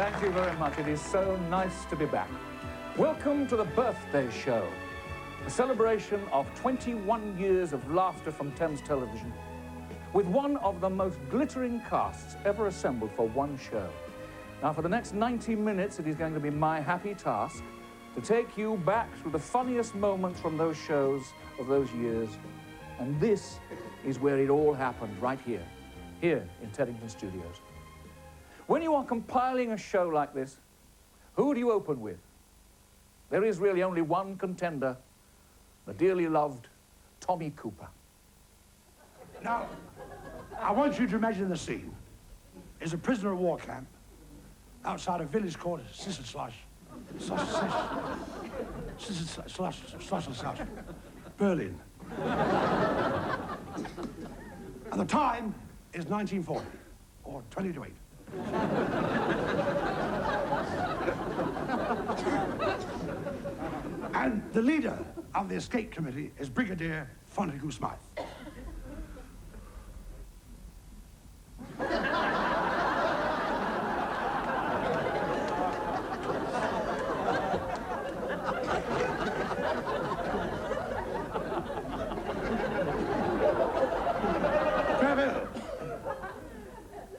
Thank you very much. It is so nice to be back. Welcome to the birthday show, a celebration of 21 years of laughter from Thames television, with one of the most glittering casts ever assembled for one show. Now, for the next 90 minutes, it is going to be my happy task to take you back through the funniest moments from those shows of those years. And this is where it all happened, right here in Teddington Studios. When you are compiling a show like this, who do you open with? There is really only one contender, the dearly loved Tommy Cooper. Now, I want you to imagine the scene. It's a prisoner of war camp outside a village called Slash, Berlin. And the time is 1940, or 20 to 8. And the leader of the escape committee is Brigadier Fontague Smythe.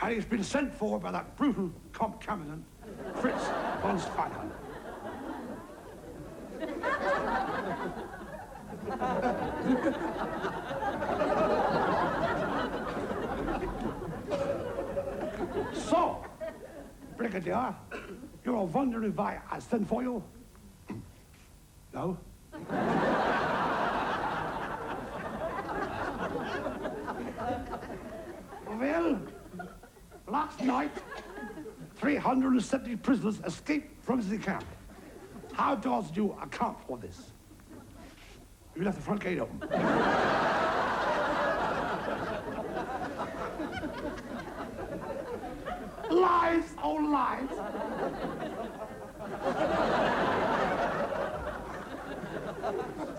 And he's been sent for by that brutal comp commandant, Fritz von Steinheim. So, Brigadier, you're wondering why I sent for you? No? Well, last night, 370 prisoners escaped from the camp. How does you account for this? You left the front gate open. Lies, oh lies.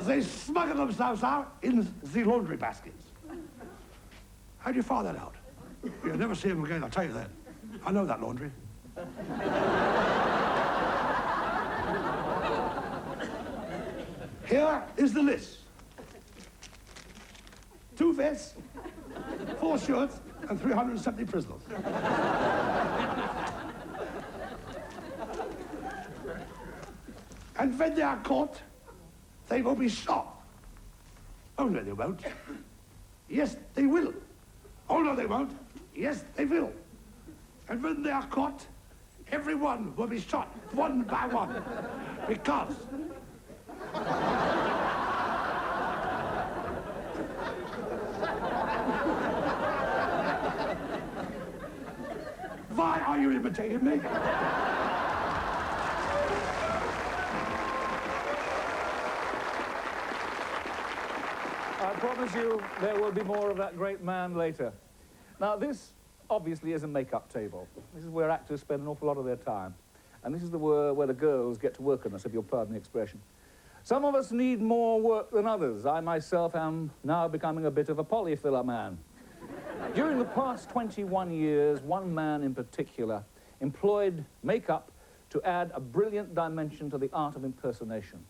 They smuggle themselves out in the laundry baskets. How do you find that out? You'll never see them again, I'll tell you that. I know that laundry. Here is the list. 2 vests, 4 shirts, and 370 prisoners. And when they are caught, they will be shot. Oh, no, they won't. Yes, they will. Oh, no, they won't. Yes, they will. And when they are caught, everyone will be shot one by one. Because... Why are you imitating me? I promise you there will be more of that great man later. Now, this obviously is a make-up table. This is where actors spend an awful lot of their time. And this is where the girls get to work on us, if you'll pardon the expression. Some of us need more work than others. I myself am now becoming a bit of a polyfiller man. During the past 21 years, one man in particular employed make-up to add a brilliant dimension to the art of impersonation.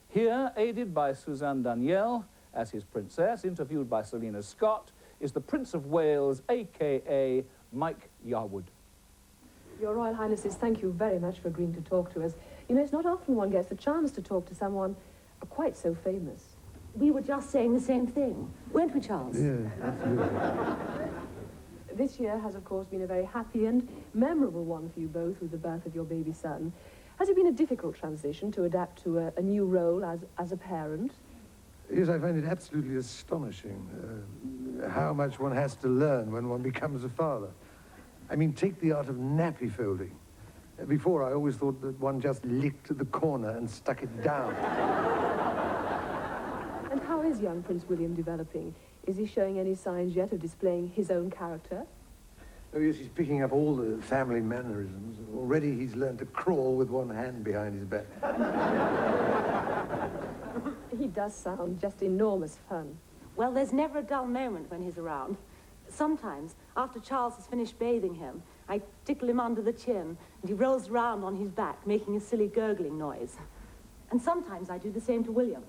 Here, aided by Suzanne Danielle as his princess, interviewed by Selina Scott, is the Prince of Wales, a.k.a. Mike Yarwood. Your Royal Highnesses, thank you very much for agreeing to talk to us. You know, it's not often one gets the chance to talk to someone quite so famous. We were just saying the same thing, weren't we, Charles? Yeah, absolutely. This year has, of course, been a very happy and memorable one for you both with the birth of your baby son. Has it been a difficult transition to adapt to a new role as a parent? Yes, I find it absolutely astonishing how much one has to learn when one becomes a father. I mean, take the art of nappy folding. Before, I always thought that one just licked the corner and stuck it down. And how is young Prince William developing? Is he showing any signs yet of displaying his own character? Oh, yes, he's picking up all the family mannerisms. Already he's learned to crawl with one hand behind his back. He does sound just enormous fun. Well, there's never a dull moment when he's around. Sometimes, after Charles has finished bathing him, I tickle him under the chin, and he rolls round on his back, making a silly gurgling noise. And sometimes I do the same to William.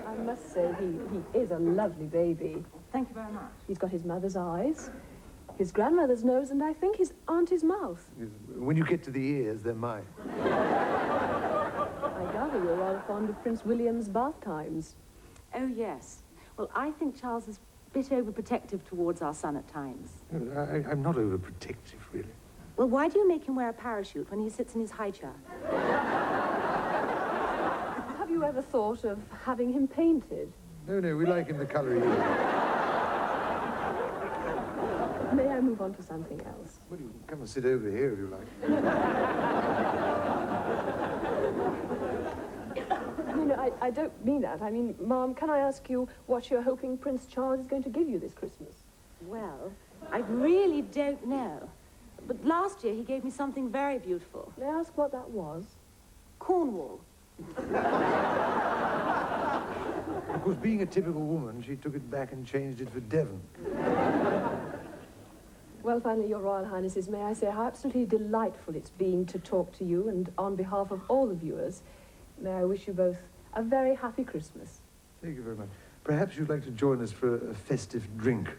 I must say, he is a lovely baby. Thank you very much. He's got his mother's eyes, his grandmother's nose, and I think his auntie's mouth. When you get to the ears, they're mine. I gather you're rather fond of Prince William's bath times. Oh, yes. Well, I think Charles is a bit overprotective towards our son at times. I'm not overprotective, really. Well, why do you make him wear a parachute when he sits in his high chair? Have you ever thought of having him painted? No, we like him the colour he is. May I move on to something else? Well, you can come and sit over here if you like. No, I don't mean that. I mean, Mom, can I ask you what you're hoping Prince Charles is going to give you this Christmas? Well, I really don't know. But last year he gave me something very beautiful. May I ask what that was? Cornwall. Of course, being a typical woman, she took it back and changed it for Devon. Well, finally, Your Royal Highnesses, may I say how absolutely delightful it's been to talk to you, and on behalf of all the viewers, may I wish you both a very happy Christmas. Thank you very much. Perhaps you'd like to join us for a festive drink.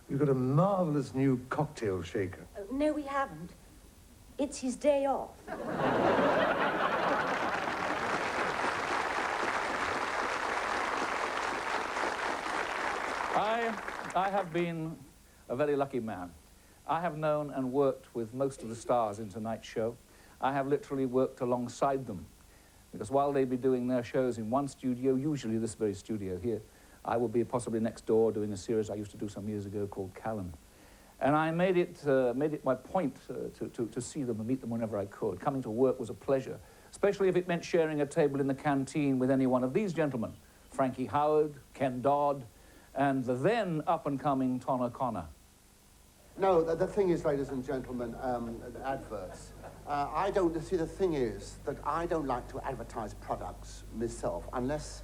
We've got a marvellous new cocktail shaker. No, we haven't. It's his day off. I have been a very lucky man. I have known and worked with most of the stars in tonight's show. I have literally worked alongside them, because while they'd be doing their shows in one studio, usually this very studio here, I will be possibly next door doing a series I used to do some years ago called Callan. And I made it my point to see them and meet them whenever I could. Coming to work was a pleasure, especially if it meant sharing a table in the canteen with any one of these gentlemen, Frankie Howard, Ken Dodd, and the then up-and-coming Ton O'Connor. No, the thing is, ladies and gentlemen, adverts. I don't, see, the thing is that I don't like to advertise products myself unless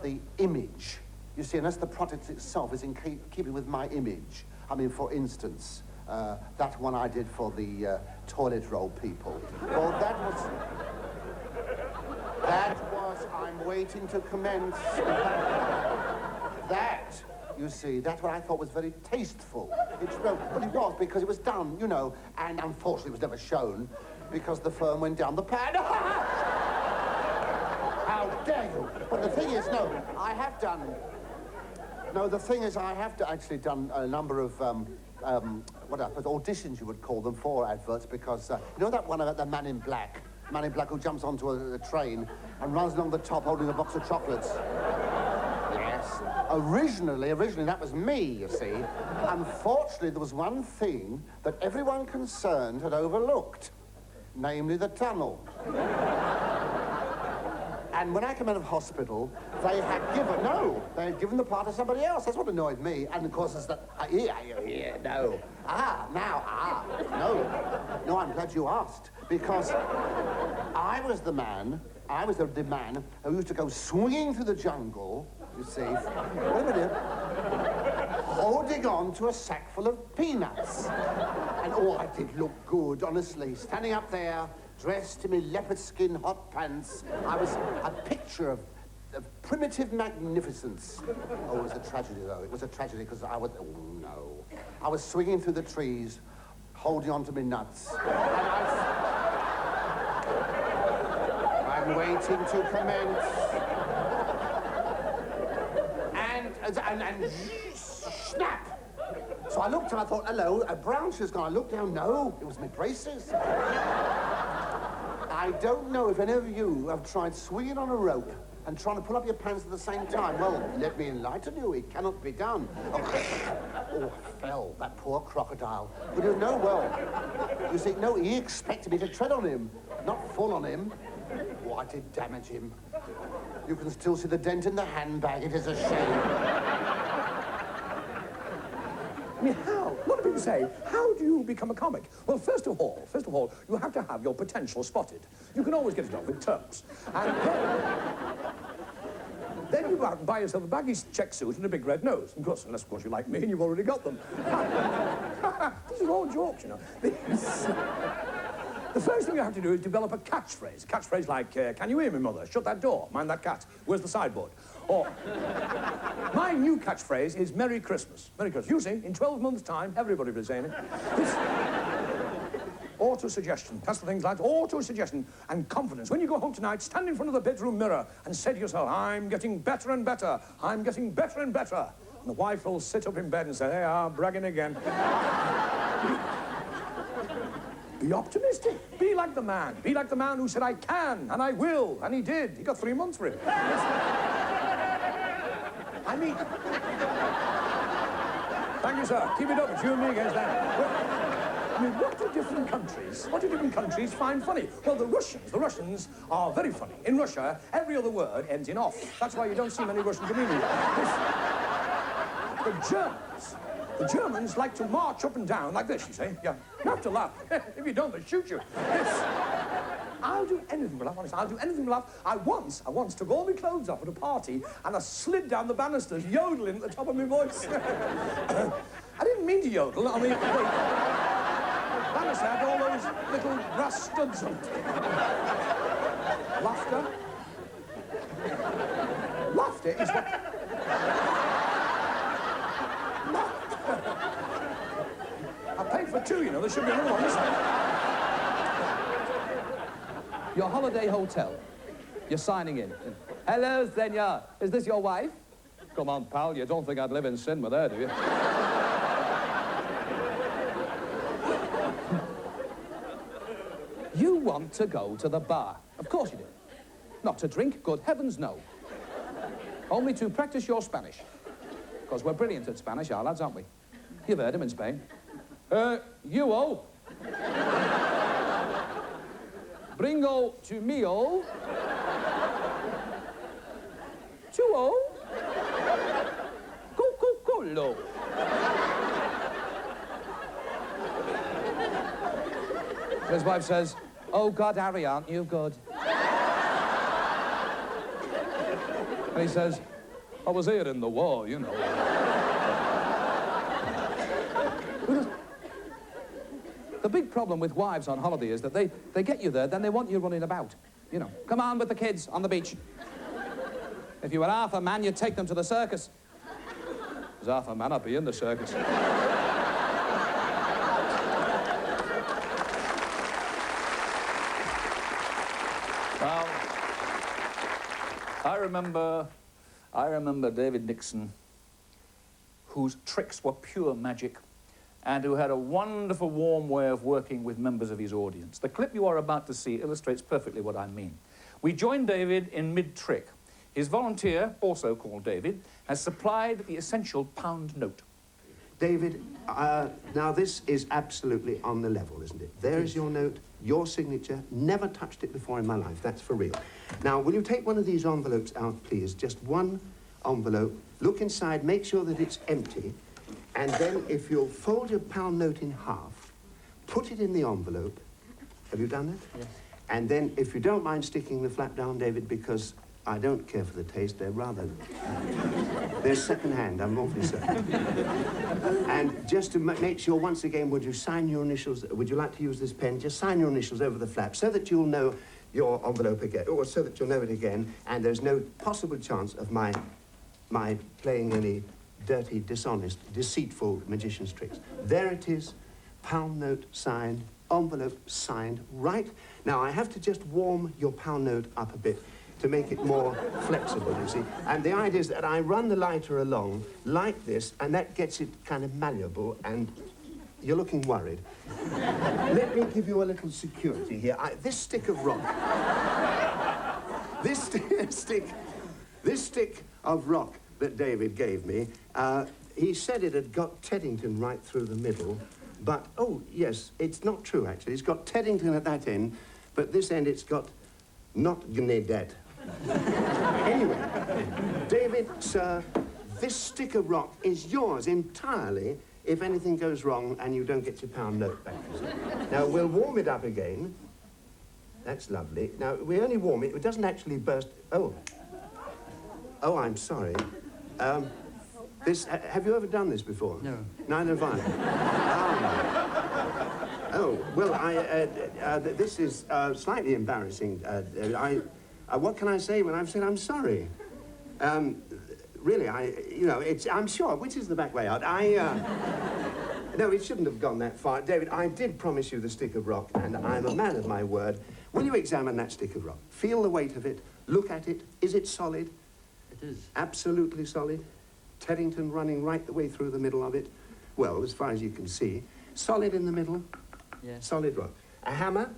the image, you see, unless the product itself is in keeping with my image. I mean, for instance, that one I did for the toilet roll people. Well, that was, I'm waiting to commence. That, you see, that's what I thought was very tasteful. Well, it was, because it was done, you know, and unfortunately it was never shown because the firm went down the pan. How dare you? But the thing is, no, I have done... No, the thing is, I have actually done a number of, auditions, you would call them, for adverts, because, you know that one about the man in black? Man in black who jumps onto a train and runs along the top holding a box of chocolates. Yes. Originally, that was me, you see. Unfortunately, there was one thing that everyone concerned had overlooked, namely the tunnel. And when I came out of hospital, they had given the part to somebody else. That's what annoyed me. And of course, it's that, no. No, I'm glad you asked. Because I was the man who used to go swinging through the jungle, you see, wait a minute, holding on to a sack full of peanuts. And I did look good, honestly, standing up there, dressed in my leopard skin hot pants. I was a picture of primitive magnificence. Oh, it was a tragedy, though. It was a tragedy, because I was swinging through the trees, holding on to my nuts. I'm waiting to commence. And snap! So I looked and I thought, hello, a brown shoe's gone. I looked down, no, it was my braces. I don't know if any of you have tried swinging on a rope and trying to pull up your pants at the same time. Well, let me enlighten you, it cannot be done. Oh, I fell, that poor crocodile. But you know, well, you see, no, he expected me to tread on him, not fall on him. Oh, I did damage him. You can still see the dent in the handbag, it is a shame. I mean, what do people say? How do you become a comic? Well, first of all, you have to have your potential spotted. You can always get it off with Turks. And then you go out and buy yourself a baggy check suit and a big red nose. Of course, unless, of course, you like me and you've already got them. These are all jokes, you know. The first thing you have to do is develop a catchphrase. Catchphrase like, can you hear me, mother? Shut that door. Mind that cat. Where's the sideboard? Or, my new catchphrase is Merry Christmas. Merry Christmas. You see, in 12 months' time, everybody will be saying it. Auto-suggestion. That's the things like auto-suggestion and confidence. When you go home tonight, stand in front of the bedroom mirror and say to yourself, I'm getting better and better. I'm getting better and better. And the wife will sit up in bed and say, hey, I'm bragging again. Be optimistic. Be like the man. Be like the man who said, I can, and I will, and he did. He got 3 months for it. I mean... Thank you, sir. Keep it up. It's you and me against that. Well, I mean, what do different countries find funny? Well, the Russians are very funny. In Russia, every other word ends in off. That's why you don't see many Russian comedians. The Germans like to march up and down like this, you see. Yeah, you have to laugh. If you don't, they shoot you. I'll do anything for laugh, honestly. I'll do anything for laugh. I once took all my clothes off at a party and I slid down the banisters, yodeling at the top of my voice. I didn't mean to yodel. I mean, wait. Banister had all those little brass studs on it. Laughter is what... I paid for two, you know. There should be another one. Your holiday hotel. You're signing in. Hello, senor. Is this your wife? Come on, pal. You don't think I'd live in sin with her, do you? You want to go to the bar. Of course you do. Not to drink? Good heavens, no. Only to practice your Spanish. Because we're brilliant at Spanish, our lads, aren't we? You've heard him in Spain. You-o. Bringo to me-o. Two-o. Coca-Cola. His wife says, oh, God, Harry, aren't you good? And he says, I was here in the war, you know. The big problem with wives on holiday is that they get you there, then they want you running about. You know, come on with the kids on the beach. If you were half a man, you'd take them to the circus. As half a man, I'd be in the circus. Well, I remember David Nixon, whose tricks were pure magic, and who had a wonderful, warm way of working with members of his audience. The clip you are about to see illustrates perfectly what I mean. We joined David in mid-trick. His volunteer, also called David, has supplied the essential pound note. David, now this is absolutely on the level, isn't it? There is your note, your signature. Never touched it before in my life, that's for real. Now, will you take one of these envelopes out, please? Just one envelope. Look inside, make sure that it's empty. And then if you'll fold your pound note in half, put it in the envelope. Have you done that? Yes. And then, if you don't mind sticking the flap down, David, because I don't care for the taste, they're rather... they're second-hand, I'm awfully sorry. And just to make sure, once again, would you sign your initials? Would you like to use this pen? Just sign your initials over the flap so that you'll know your envelope again, or so that you'll know it again, and there's no possible chance of my playing any dirty, dishonest, deceitful magician's tricks. There it is, pound note signed, envelope signed, right? Now, I have to just warm your pound note up a bit to make it more flexible, you see. And the idea is that I run the lighter along like this, and that gets it kind of malleable, and you're looking worried. Let me give you a little security here. This stick of rock, this stick of rock that David gave me, he said it had got Teddington right through the middle, but, oh, yes, it's not true, actually. It's got Teddington at that end, but this end it's got not Gnedet. Anyway, David, sir, this stick of rock is yours entirely if anything goes wrong and you don't get your pound note back. Now, we'll warm it up again. That's lovely. Now, we only warm it. It doesn't actually burst. Oh. Oh, I'm sorry. Have you ever done this before? No. Neither have I. Oh, well, this is slightly embarrassing. What can I say when I've said I'm sorry? Really, I'm sure. Which is the back way out? No, it shouldn't have gone that far. David, I did promise you the stick of rock, and I'm a man of my word. Will you examine that stick of rock? Feel the weight of it. Look at it. Is it solid? It is. Absolutely solid. Teddington running right the way through the middle of it. Well, as far as you can see. Solid in the middle. Yes. Solid rock. A hammer.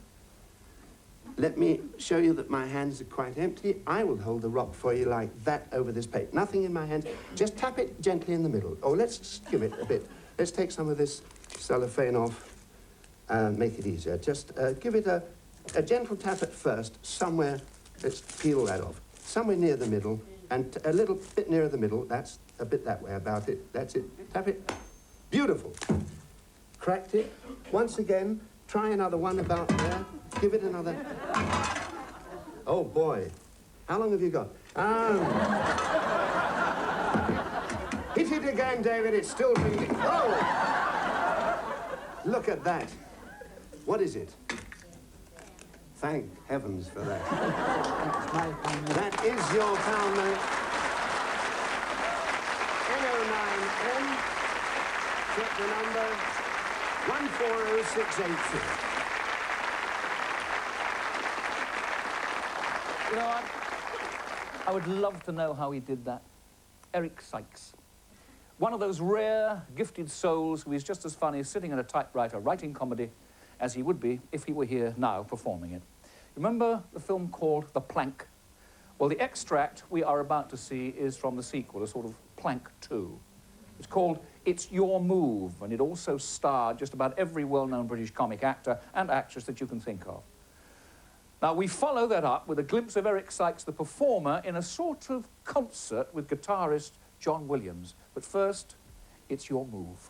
Let me show you that my hands are quite empty. I will hold the rock for you like that over this paper. Nothing in my hands. Just tap it gently in the middle. Oh, let's skim it a bit. Let's take some of this cellophane off and make it easier. Just give it a gentle tap at first, somewhere. Let's peel that off. Somewhere near the middle, and a little bit nearer the middle. That's a bit that way about it. That's it. Tap it. Beautiful. Cracked it. Once again, try another one about there. Give it another. Oh, boy. How long have you got? Hit it again, David. It's still ringing. Oh! Look at that. What is it? Thank heavens for that. That is your pound note. N09N. Check the number. 140682. You know, I would love to know how he did that. Eric Sykes. One of those rare, gifted souls who is just as funny sitting at a typewriter writing comedy as he would be if he were here now performing it. Remember the film called The Plank? Well, the extract we are about to see is from the sequel, a sort of Plank 2. It's called It's Your Move, and it also starred just about every well-known British comic actor and actress that you can think of. Now, we follow that up with a glimpse of Eric Sykes, the performer, in a sort of concert with guitarist John Williams. But first, it's your move.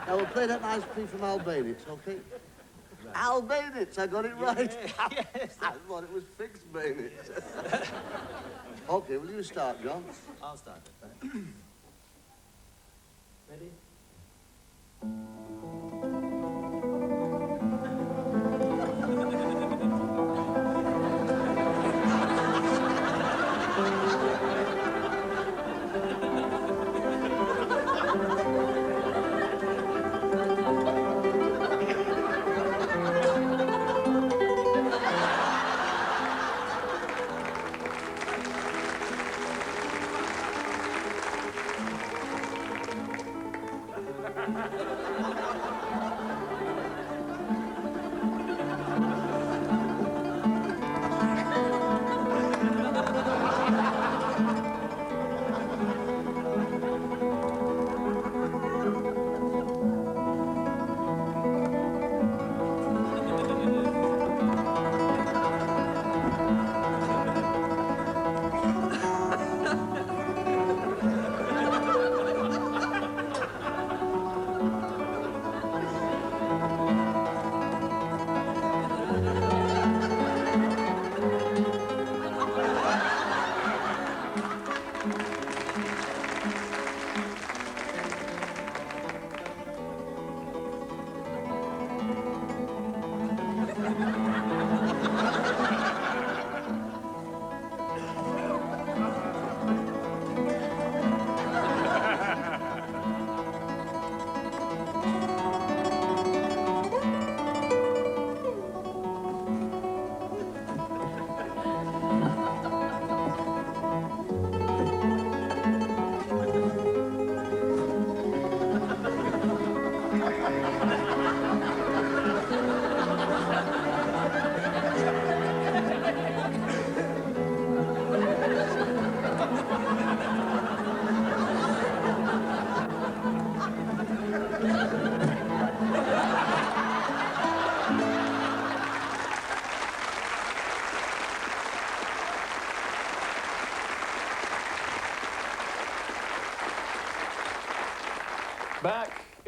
Now we'll play that nice piece from Albanians, okay? Albanians, I got it right. Yes. I thought it was fixed bayonets. Okay, will you start, John? I'll start it. Ready?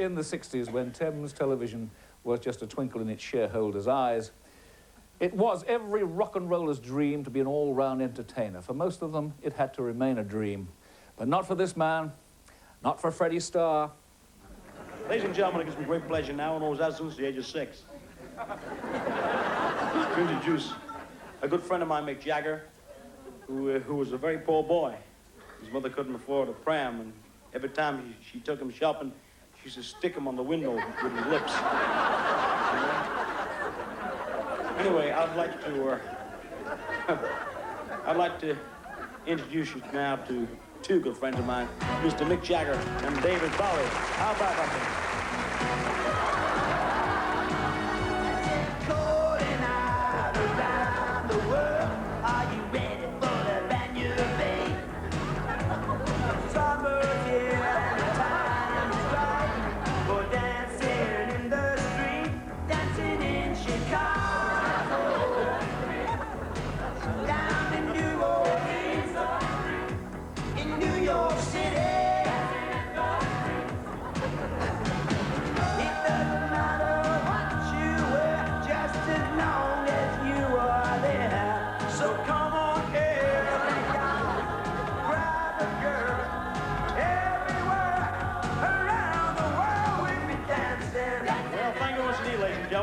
in the 60s, when Thames television was just a twinkle in its shareholders' eyes, it was every rock and roller's dream to be an all-round entertainer. For most of them, it had to remain a dream. But not for this man, not for Freddie Starr. Ladies and gentlemen, it gives me great pleasure now, and always has since the age of 6, to introduce a good friend of mine, Mick Jagger, who was a very poor boy. His mother couldn't afford a pram, and every time she took him shopping, she used to stick him on the window with his lips. Anyway, I'd like to introduce you now to two good friends of mine, Mr. Mick Jagger and David Bowie. How about that?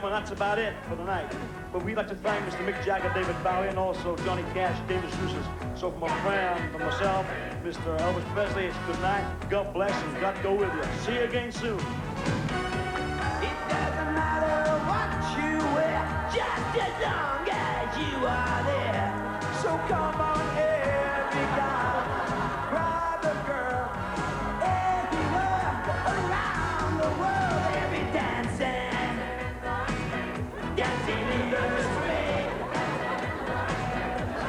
That's about it for the night. But we'd like to thank Mr. Mick Jagger, David Bowie, and also Johnny Cash, David Sousa. So from my friend, from myself, Mr. Elvis Presley, it's good night. God bless and God go with you. See you again soon. It doesn't matter what you wear, just as long as you are there. So come on, every guy, grab a girl, everywhere around the world, every dancing. Dancing in the street.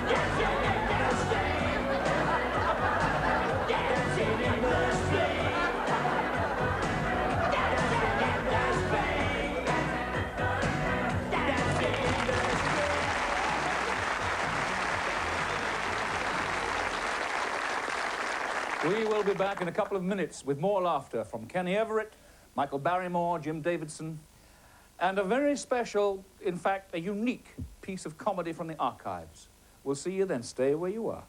Dancing in the street. Dancing in the street. Dancing in the street. Dancing in the street. We will be back in a couple of minutes with more laughter from Kenny Everett, Michael Barrymore, Jim Davidson, and a very special, in fact, a unique piece of comedy from the archives. We'll see you then. Stay where you are.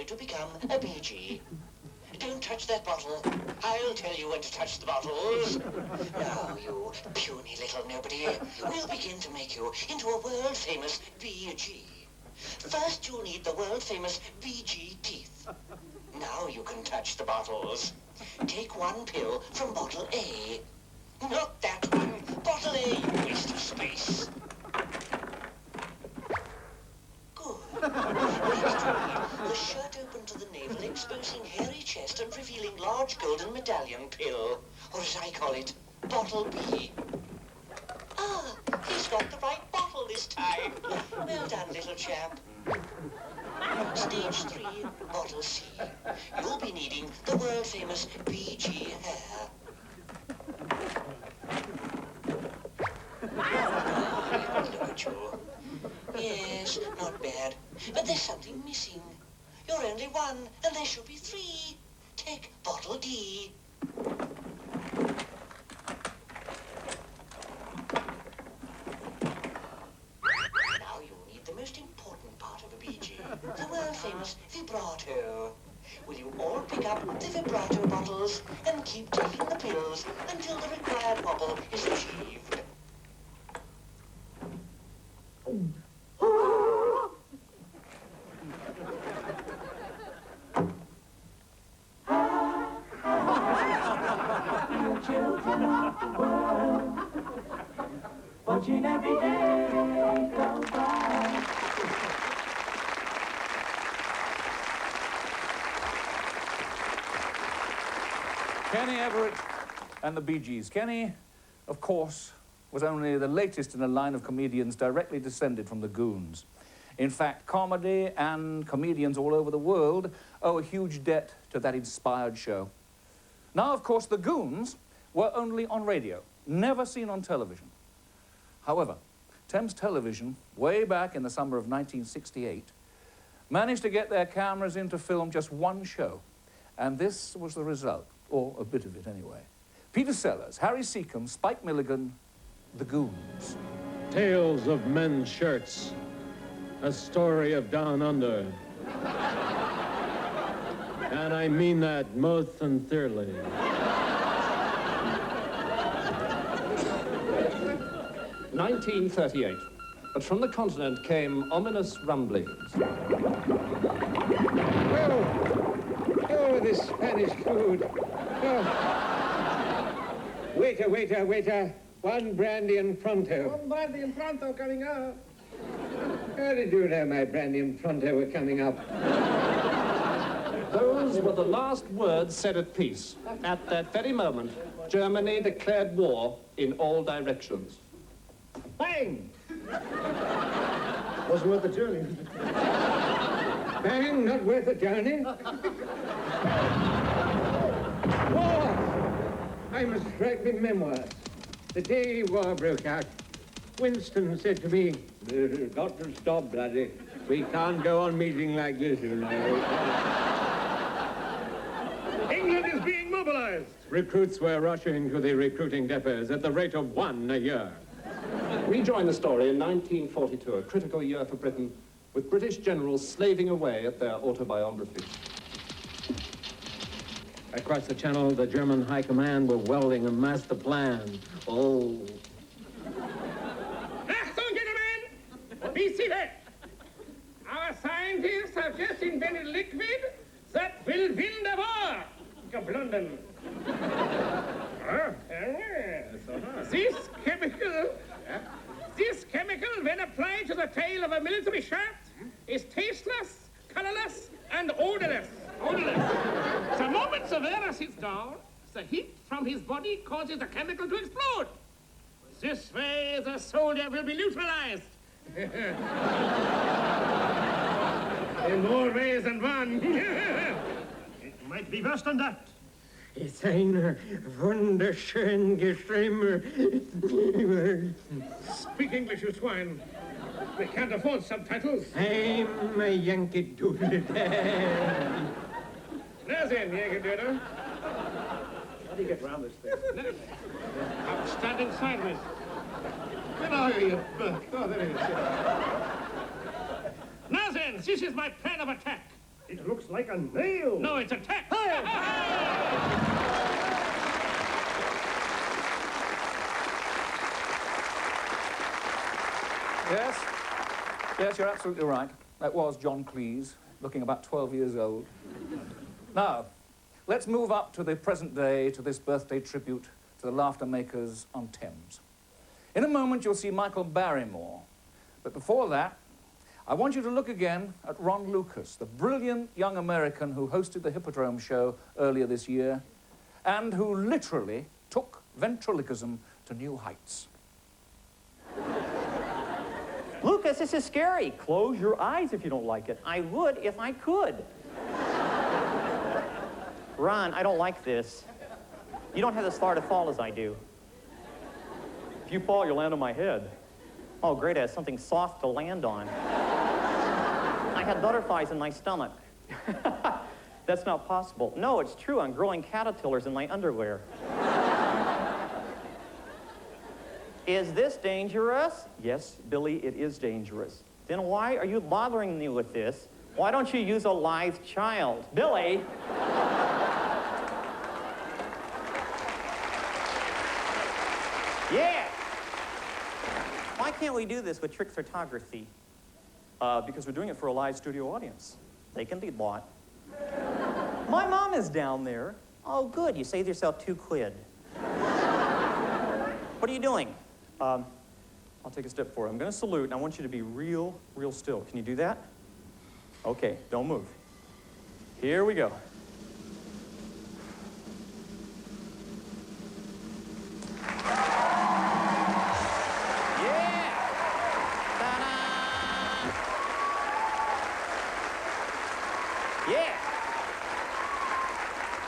To become a BG. Don't touch that bottle. I'll tell you when to touch the bottles. Now, you puny little nobody, we'll begin to make you into a world-famous BG. First, you'll need the world-famous BG teeth. Now you can touch the bottles. Take one pill from bottle A. Not that one. Bottle A, you waste of space. Next, you need the shirt open to the navel, exposing hairy chest and revealing large golden medallion pill, or as I call it, bottle B. Ah, he's got the right bottle this time. Well done, little chap. Stage 3, bottle C. You'll be needing the world-famous BG hair. Look at you. Yes, not bad. But there's something missing. You're only one, and there should be 3. Take bottle D. Now you'll need the most important part of a BG, the world-famous vibrato. Will you all pick up the vibrato bottles and keep taking the pills until the required wobble is achieved? Children of the world, watching every day go by. Kenny Everett and the Bee Gees. Kenny, of course, was only the latest in a line of comedians directly descended from the Goons. In fact, comedy and comedians all over the world owe a huge debt to that inspired show. Now, of course, the Goons were only on radio, never seen on television. However, Thames Television, way back in the summer of 1968, managed to get their cameras in to film just one show. And this was the result, or a bit of it anyway. Peter Sellers, Harry Seacombe, Spike Milligan, The Goons. Tales of men's shirts. A story of down under. And I mean that most sincerely. 1938. But from the continent came ominous rumblings. Oh, this Spanish food. Oh. Waiter, waiter, waiter. One brandy and pronto. One brandy and pronto coming up. How did you know my brandy and pronto were coming up? Those were the last words said at peace. At that very moment, Germany declared war in all directions. Bang! Wasn't worth the journey. Bang, not worth the journey. War! I must write my memoirs. The day war broke out, Winston said to me, "Got to stop, bloody. We can't go on meeting like this, you know." England is being mobilized. Recruits were rushing to the recruiting depots at the rate of 1 a year. We joined the story in 1942, a critical year for Britain, with British generals slaving away at their autobiographies. Across the channel, the German High Command were welding a master plan. Oh. Achtung, gentlemen! Be seated! Our scientists have just invented liquid that will win the war! London. This chemical, when applied to the tail of a military shirt, is tasteless, colorless, and odorless. The moment the wearer sits down, the heat from his body causes the chemical to explode. This way, the soldier will be neutralized. In more ways than one. It might be worse than that. It's ein wunderschön Geschrieben. Speak English, you swine. We can't afford subtitles. I'm a Yankee Doodle Dad. Now then, Yankee Doodle. How do you get round this thing? I'm standing sideways. Where are you, you bird? Oh, there he is. Now then, this is my plan of attack. It looks like a nail. No, it's attack. Yes, you're absolutely right. That was John Cleese, looking about 12 years old. Now, let's move up to the present day, to this birthday tribute to the laughter makers on Thames. In a moment, you'll see Michael Barrymore. But before that, I want you to look again at Ron Lucas, the brilliant young American who hosted the Hippodrome show earlier this year and who literally took ventriloquism to new heights. Lucas, this is scary. Close your eyes if you don't like it. I would if I could. Ron, I don't like this. You don't have as far to fall as I do. If you fall, you'll land on my head. Oh, great, I have something soft to land on. I had butterflies in my stomach. That's not possible. No, it's true. I'm growing caterpillars in my underwear. Is this dangerous? Yes, Billy, it is dangerous. Then why are you bothering me with this? Why don't you use a live child? Billy! Yeah! Why can't we do this with trick photography? Because we're doing it for a live studio audience. They can be bought. My mom is down there. Oh, good. You saved yourself $2. What are you doing? I'll take a step forward. I'm going to salute, and I want you to be real still. Can you do that? Okay, don't move. Here we go. Yeah.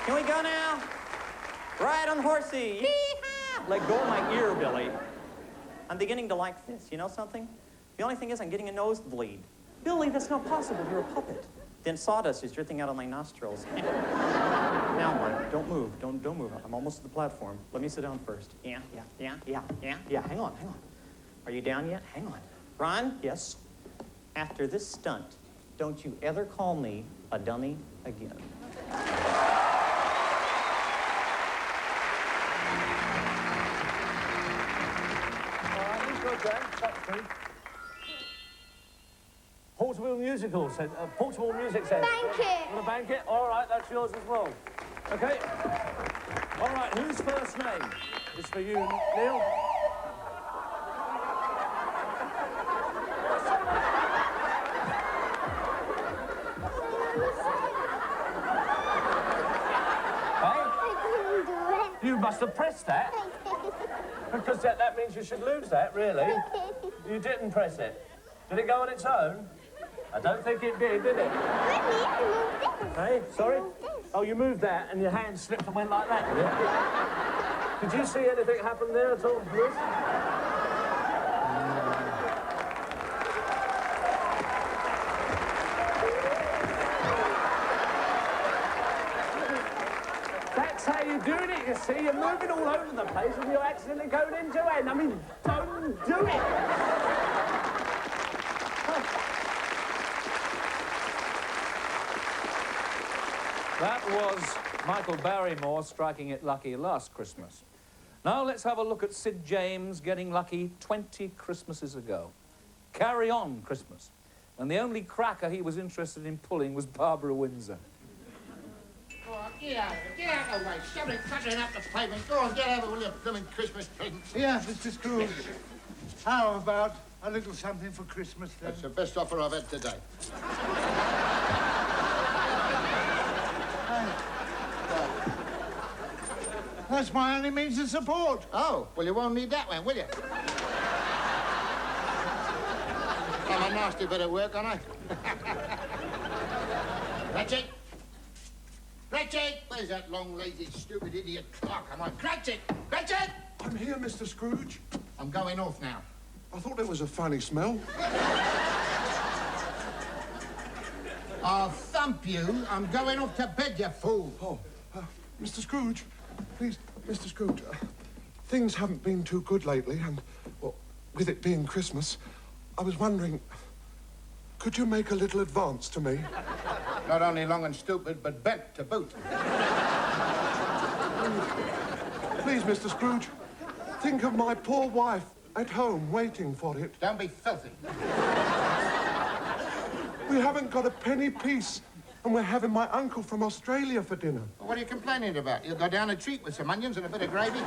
Can we go now? Ride on the horsey. Yee-haw! Let go of my ear, Billy. I'm beginning to like this. You know something? The only thing is I'm getting a nosebleed. Billy, that's not possible. You're a puppet. Then sawdust is drifting out of my nostrils. Now, Mark, don't move. Don't move. I'm almost at the platform. Let me sit down first. Yeah. Hang on. Are you down yet? Hang on. Ron? Yes? After this stunt, don't you ever call me a dummy again. Portable Musical Centre, Portable Music Centre. Banquet. Want a banquet? All right, that's yours as well. Okay. All right, whose first name is for you, Neil? You must have pressed that. Because that means you should lose that, really. You didn't press it. Did it go on its own? I don't think it did it? Hey, sorry? Oh, you moved that and your hand slipped and went like that, did it? Did you see anything happen there at all, Bruce? That's how you're doing it, you see. You're moving all over the place and you're accidentally going into end. I mean, don't do it. That was Michael Barrymore striking it lucky last Christmas. Now let's have a look at Sid James getting lucky 20 Christmases ago. Carry On Christmas. And the only cracker he was interested in pulling was Barbara Windsor. Oh, get out of it. Get out of the way. Somebody cluttering up the pavement. Go on, get over with your blooming Christmas presents. Yeah, Mr. Scrooge. How about a little something for Christmas, then? That's the best offer I've had today. That's my only means of support. Oh, well, you won't need that one, will you? I'm a nasty bit of work, aren't I? Cratchit! Cratchit! Where's that long, lazy, stupid idiot clock? Come on, Cratchit! Cratchit! I'm here, Mr. Scrooge. I'm going off now. I thought there was a funny smell. I'll thump you. I'm going off to bed, you fool. Oh, Mr. Scrooge, please, Mr. Scrooge, things haven't been too good lately, and, well, with it being Christmas, I was wondering, could you make a little advance to me? Not only long and stupid, but bent to boot. Please, Mr. Scrooge, think of my poor wife at home waiting for it. Don't be filthy. We haven't got a penny piece, and we're having my uncle from Australia for dinner. Well, what are you complaining about? You'll go down a treat with some onions and a bit of gravy.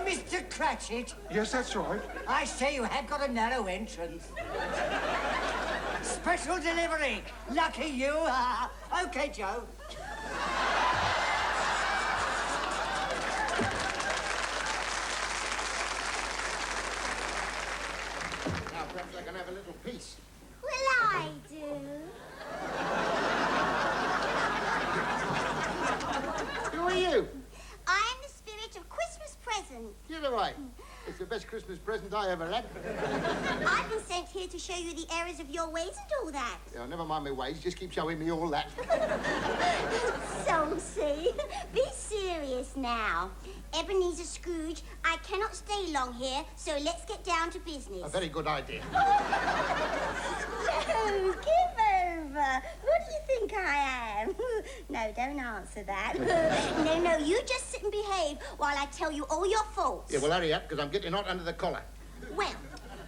Mr. Cratchit? Yes, that's right. I say you have got a narrow entrance. Special delivery. Lucky you. Okay, Joe. Now, perhaps I can have a little piece. Well, I do. Who are you? I am the spirit of Christmas presents. You're right. It's the best Christmas present I ever had. I've been sent here to show you the errors of your ways and all that. Yeah, never mind my ways. Just keep showing me all that. Saucy. Be serious now. Ebenezer Scrooge, I cannot stay long here, so let's get down to business. A very good idea. No, give over. What do you think I am? No, don't answer that. No, you just sit and behave while I tell you all your faults. Yeah, well, hurry up, because I'm getting hot under the collar. Well,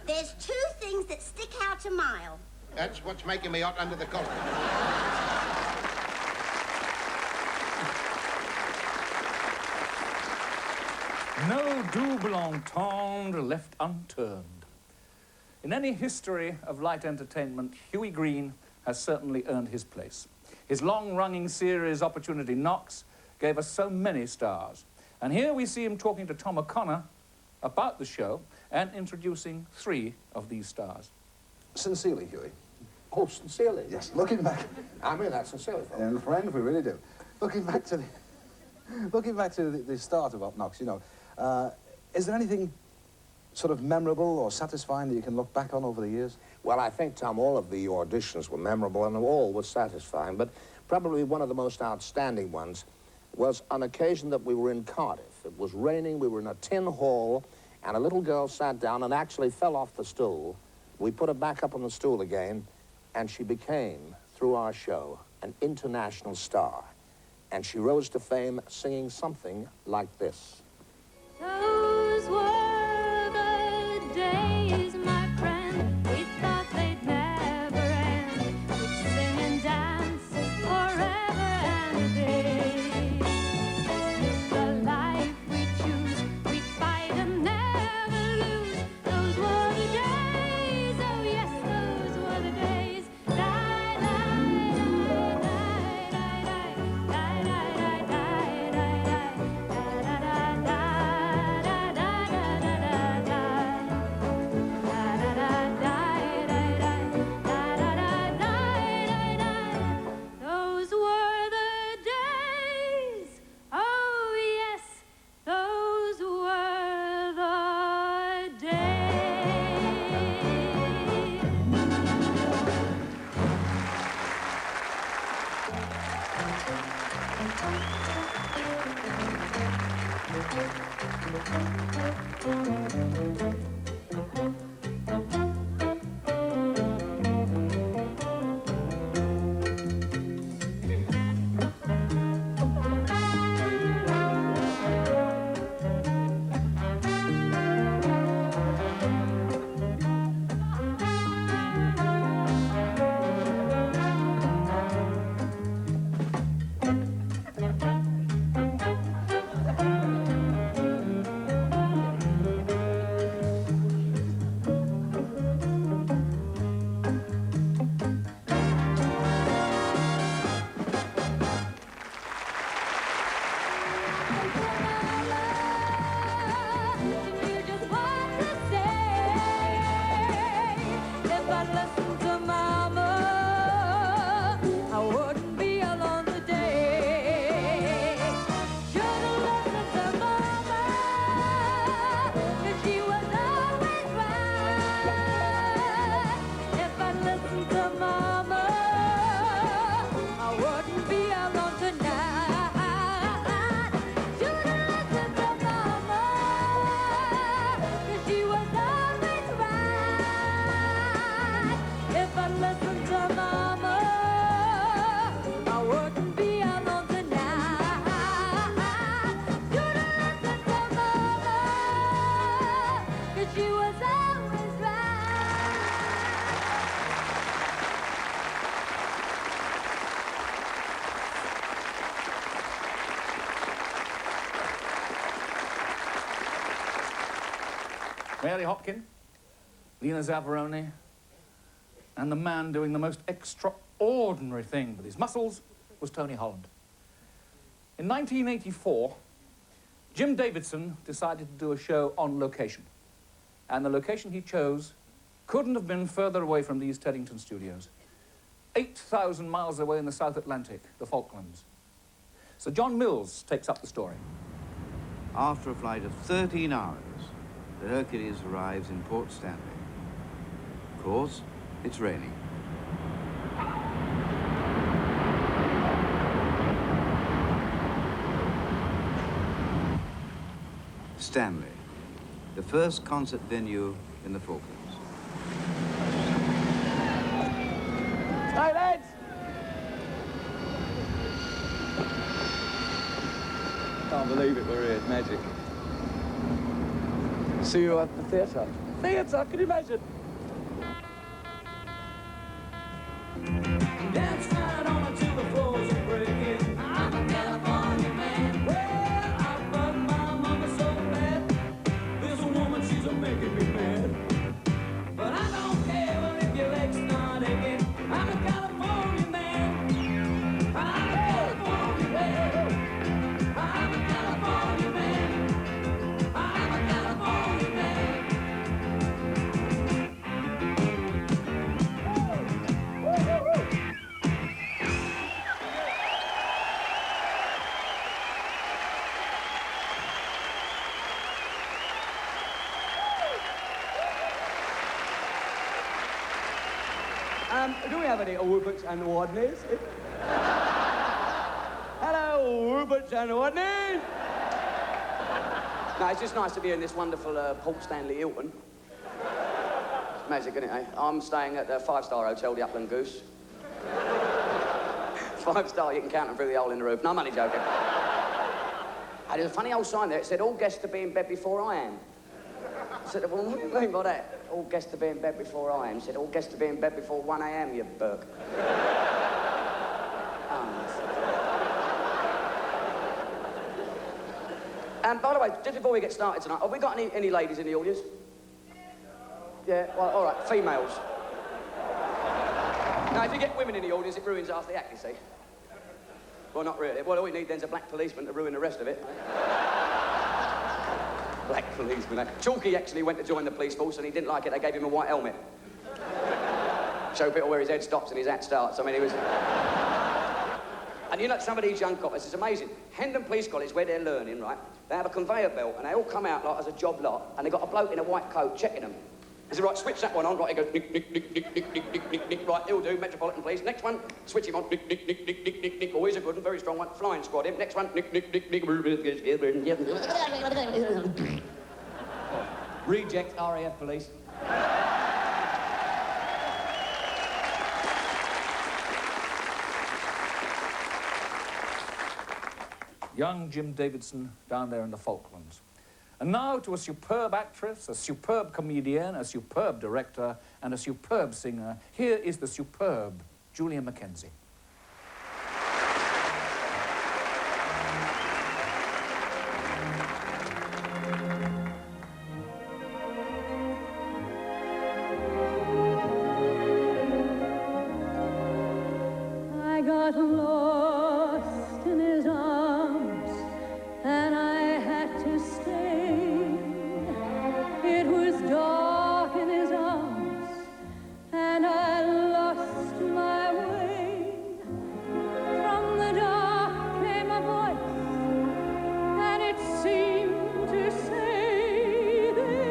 there's two things that stick out a mile. That's what's making me hot under the collar. No double entendre left unturned. In any history of light entertainment, Huey Green has certainly earned his place. His long-running series Opportunity Knocks gave us so many stars. And here we see him talking to Tom O'Connor about the show and introducing 3 of these stars. Sincerely, Huey. Oh, sincerely? Yes, looking back, I mean that sincerely, and friend, we really do. Looking back to the start of Up Knocks, you know, is there anything sort of memorable or satisfying that you can look back on over the years? Well, I think, Tom, all of the auditions were memorable and all were satisfying, but probably one of the most outstanding ones was an occasion that we were in Cardiff. It was raining, we were in a tin hall, and a little girl sat down and actually fell off the stool. We put her back up on the stool again, and she became, through our show, an international star. And she rose to fame singing something like this. Those were the days, my friend, we thought they'd never end. We'd sing and dance forever and a day. The life we choose, we'd fight and never lose. Those were the days, oh yes, those were the days. Those were the days, oh yes, those were the If I'd listened to Mama, I wouldn't be alone today. Should've listened to Mama, 'cause she was always right. If I'd listened to Mama, I wouldn't be alone tonight. Should've listened to Mama, 'cause she was always right. If I listened to Mama, I wouldn't be alone tonight. Should've listened to Mama, 'cause she was always right. Mary Hopkin, Lena Zavaroni, and the man doing the most extraordinary thing with his muscles was Tony Holland. In 1984, Jim Davidson decided to do a show on location. And the location he chose couldn't have been further away from these Teddington studios. 8,000 miles away in the South Atlantic, the Falklands. Sir John Mills takes up the story. After a flight of 13 hours, the Hercules arrives in Port Stanley. Of course, it's raining. Stanley, the first concert venue in the Falklands. Hey, lads! Can't believe it, we're here. It's magic. See you at the theatre. Theatre, can you imagine? Dance right on until the floors are breaking. I'm a California man. Well, I love my mama so bad. This woman, she's a making me mad. But I don't care if your leg's not aching. I'm a California man. Do we have any Wooberts and Wadneys? Hello, Wooberts and Wadneys! No, it's just nice to be in this wonderful Port Stanley Hilton. It's magic, isn't it, eh? I'm staying at the 5-star hotel, the Upland Goose. 5-star, you can count them through the hole in the roof. No, I'm only joking. And there's a funny old sign there. It said, all guests to be in bed before I am. I said, well, what do you mean by that? All guests to be in bed before I am. He said, all guests to be in bed before 1 a.m., you Burke. And by the way, just before we get started tonight, have we got any ladies in the audience? Yeah, well, all right, females. Now, if you get women in the audience, it ruins half the act, you see. Well, not really. Well, all we need then's a black policeman to ruin the rest of it. Black policeman. Chalky actually went to join the police force and he didn't like it. They gave him a white helmet. Show people where his head stops and his hat starts. I mean, he was... And you know, some of these young coppers, it's amazing. Hendon Police College, where they're learning, right, they have a conveyor belt and they all come out like as a job lot and they got a bloke in a white coat checking them. He said, right, switch that one on. Right, he goes, nick, nick, nick, nick, nick, nick, nick, nick, nick. Right, he'll do, Metropolitan Police. Next one, switch him on. Nick, nick, nick, nick, nick, nick, nick. Always a good one, very strong one. Flying squad him. Next one, nick, nick, nick, nick. Reject RAF Police. Young Jim Davidson down there in the Falklands. And now to a superb actress, a superb comedian, a superb director, and a superb singer. Here is the superb Julia Mackenzie. I got lost in his arms, and I had to stay. It was dark in his arms, and I lost my way. From the dark came a voice, and it seemed to say, there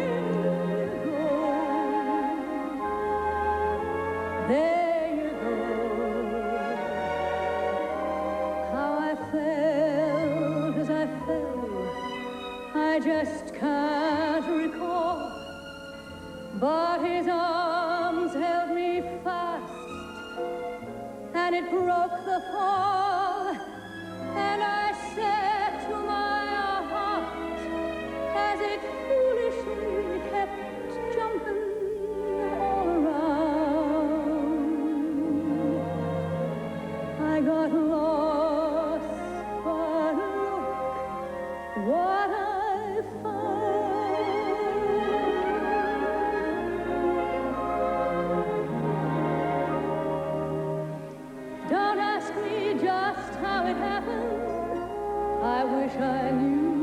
you go. There you go. How I felt as I fell, I just can't recall. But his arms held me fast, and it broke the fall. And I said to my heart, as it foolishly kept jumping all around, I got lost, but look what I found. Don't ask me just how it happened, I wish I knew.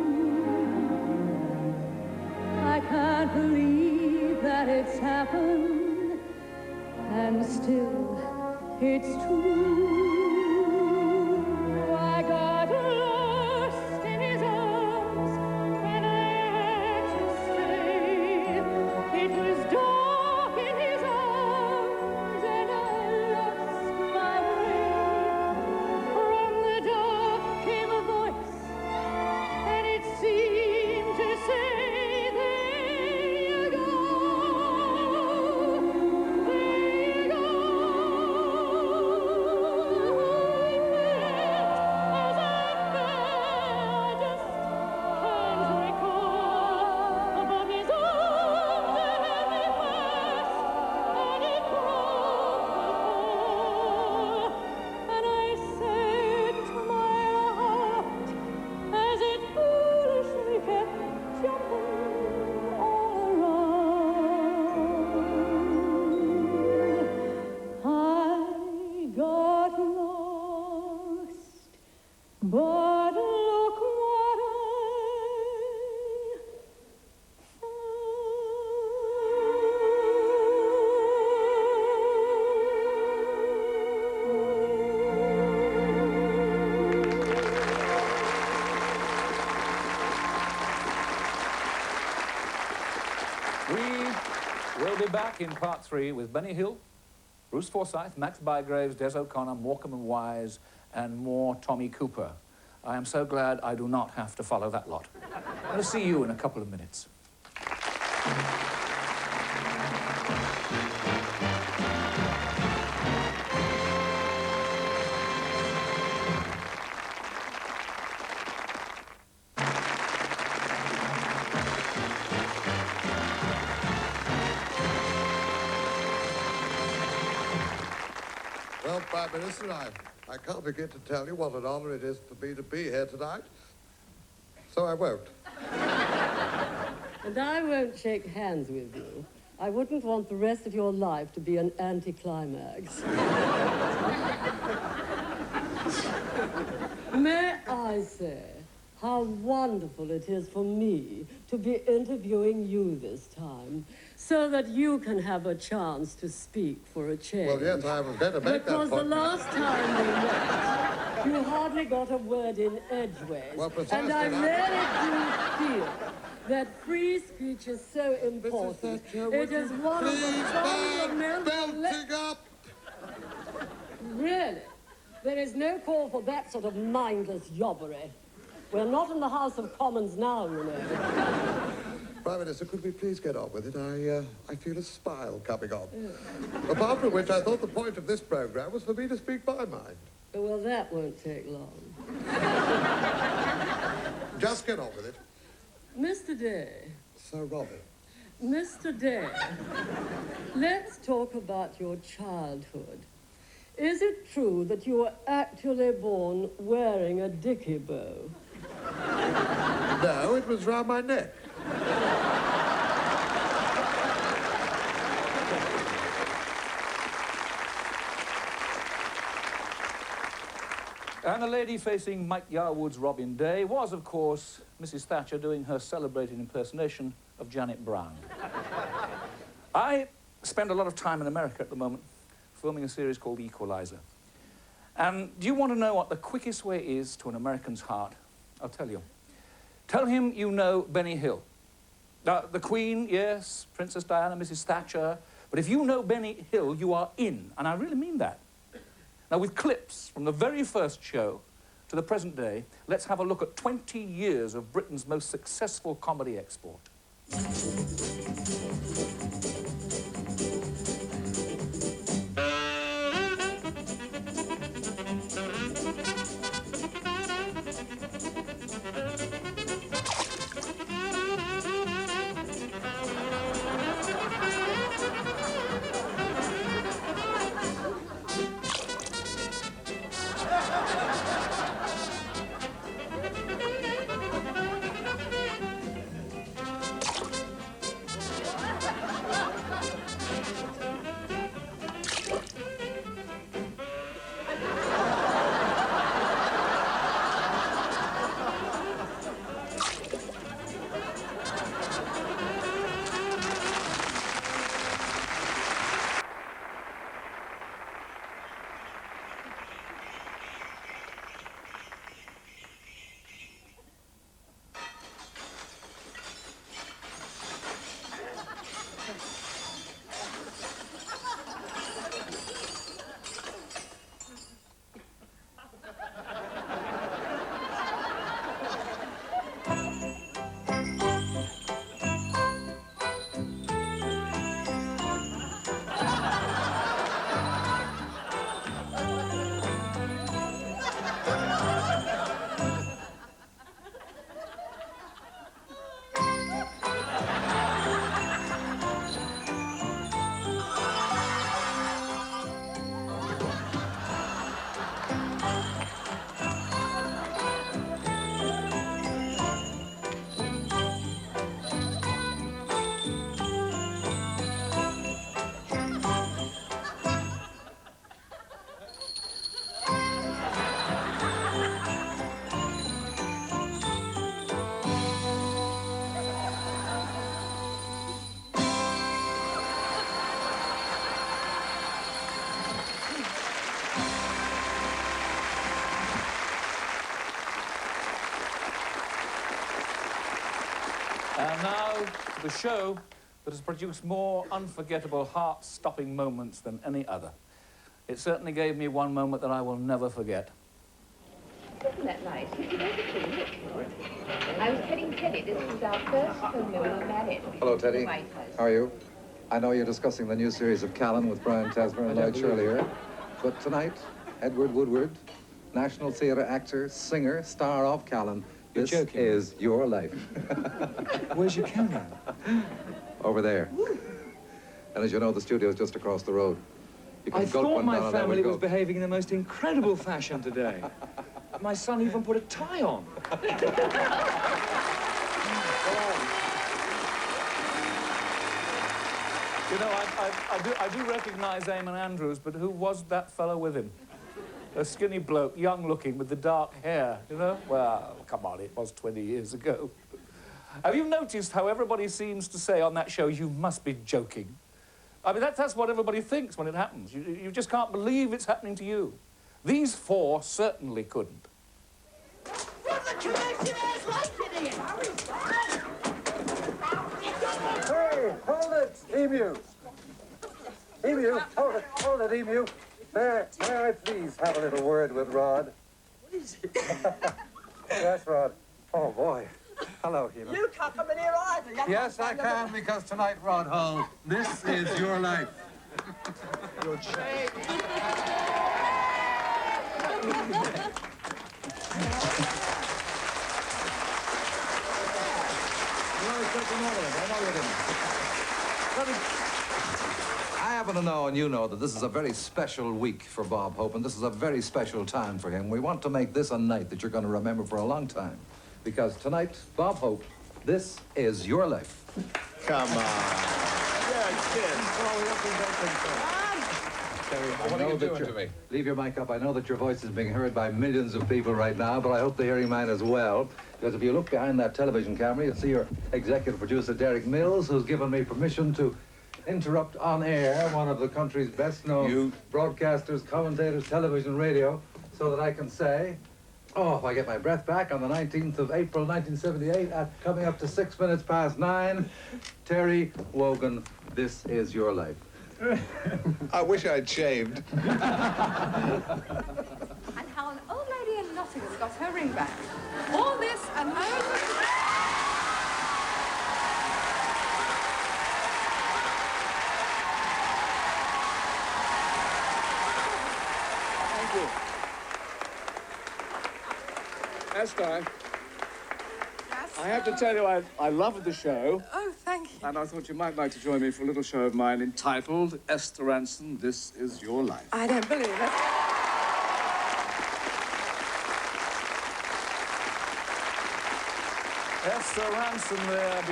I can't believe that it's happened, and still it's true. I got lost in his arms, and I had to stay. It was dark in his arms, and I lost my way. From the dark came a voice, and it seemed to say, there you go, there you go. But look what I We will be back in part 3 with Benny Hill, Bruce Forsyth, Max Bygraves, Des O'Connor, Morecambe and Wise, and more Tommy Cooper. I am so glad I do not have to follow that lot. I'm going to see you in a couple of minutes. Well, Prime Minister, I can't begin to tell you what an honour it is for me to be here tonight. So I won't. And I won't shake hands with you. I wouldn't want the rest of your life to be an anticlimax. May I say how wonderful it is for me to be interviewing you this time, so that you can have a chance to speak for a change. Well, yes, I was going to make because that point. the last time we met, you hardly got a word in edgeways. Well, precisely and I really do feel that free speech is so important. It is one of the fundamental... Really? There is no call for that sort of mindless yobbery. We're not in the House of Commons now, you know. Prime Minister, could we please get on with it? I feel a smile coming on. Apart from which, I thought the point of this programme was for me to speak my mind. Well, that won't take long. Just get on with it. Mr. Day. Sir Robin. Mr. Day, let's talk about your childhood. Is it true that you were actually born wearing a dicky bow? No, it was round my neck. And the lady facing Mike Yarwood's Robin Day was, of course, Mrs. Thatcher doing her celebrated impersonation of Janet Brown. I spend a lot of time in America at the moment, filming a series called Equalizer. And do you want to know what the quickest way is to an American's heart? I'll tell you. Tell him you know Benny Hill. The Queen, yes, Princess Diana, Mrs. Thatcher. But if you know Benny Hill, you are in, and I really mean that. Now, with clips from the very first show to the present day, let's have a look at 20 years of Britain's most successful comedy export. And now, the show that has produced more unforgettable, heart-stopping moments than any other. It certainly gave me one moment that I will never forget. Isn't that nice? You could over to look. I was telling Teddy this was our first film when we were married. Hello, Teddy. The White House. How are you? I know you're discussing the new series of Callan with Brian Tesmer and Lloyd Shirley here. But tonight, Edward Woodward, National Theatre actor, singer, star of Callan. This is your life. Where's your camera? Over there. And as you know, the studio's just across the road. You can I gulp thought one my down and there we family go. was behaving in the most incredible fashion today. My son even put a tie on. You know, I do recognise Eamon Andrews, but who was that fellow with him? A skinny bloke, young-looking, with the dark hair, you know? Well, come on, it was 20 years ago. Have you noticed how everybody seems to say on that show, you must be joking? I mean, that's what everybody thinks when it happens. You just can't believe it's happening to you. These four certainly couldn't. Hey, hold it, Emu. Emu, hold it, Emu. May I please have a little word with Rod? What is it? Yes, Rod. Oh, boy. Hello, Emu. You can't come in here either. Yes, I can, because tonight, Rod Hull, this is your life. Your check. I happen to know, and you know, that this is a very special week for Bob Hope, and this is a very special time for him. We want to make this a night that you're going to remember for a long time. Because tonight, Bob Hope, this is your life. Come on. I know that you're... Leave your mic up. I know that your voice is being heard by millions of people right now, but I hope they're hearing mine as well. Because if you look behind that television camera, you'll see your executive producer, Derek Mills, who's given me permission to interrupt on air one of the country's best-known broadcasters, commentators, television, radio, so that I can say, oh, if I get my breath back, on the 19th of April, 1978, at coming up to 6 minutes past 9, Terry Wogan, this is your life. I wish I'd shaved. And how an old lady in Nottingham's got her ring back. All this and more. Esther, I have to tell you, I loved the show. Oh, thank you. And I thought you might like to join me for a little show of mine entitled Esther Ranson, This Is Your Life. I don't believe it. Esther Ranson there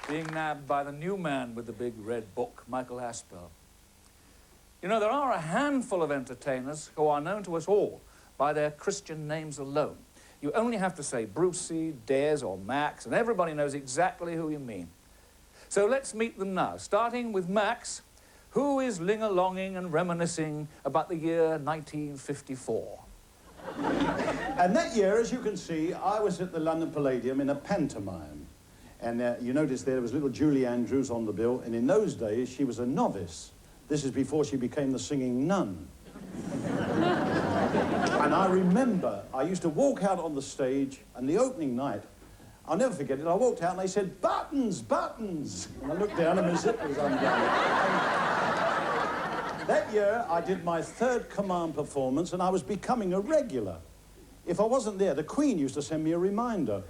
being nabbed by the new man with the big red book, Michael Aspel. You know, there are a handful of entertainers who are known to us all by their Christian names alone. You only have to say Brucey, Des, or Max, and everybody knows exactly who you mean. So let's meet them now, starting with Max, who is ling-a-longing and reminiscing about the year 1954. And that year, as you can see, I was at the London Palladium in a pantomime. And you notice there was little Julie Andrews on the bill, and in those days, she was a novice. This is before she became the singing nun. And I remember, I used to walk out on the stage, and the opening night, I'll never forget it, I walked out and they said, buttons, buttons. And I looked down and my zip was undone. That year, I did my third command performance, and I was becoming a regular. If I wasn't there, the Queen used to send me a reminder.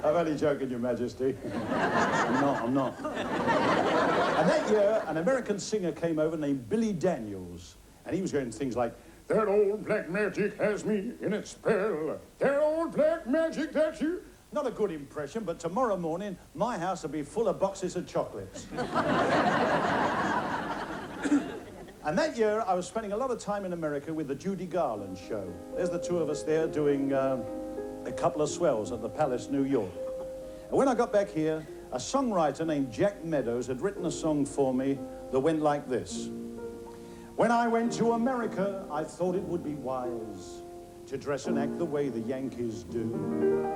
I'm only joking, Your Majesty. I'm not. And that year, an American singer came over named Billy Daniels, and he was going things like, that old black magic has me in its spell. That old black magic that you... Not a good impression, but tomorrow morning, my house will be full of boxes of chocolates. And that year, I was spending a lot of time in America with the Judy Garland show. There's the two of us there doing a couple of swells at the Palace, New York. And when I got back here, a songwriter named Jack Meadows had written a song for me that went like this. When I went to America, I thought it would be wise to dress and act the way the Yankees do.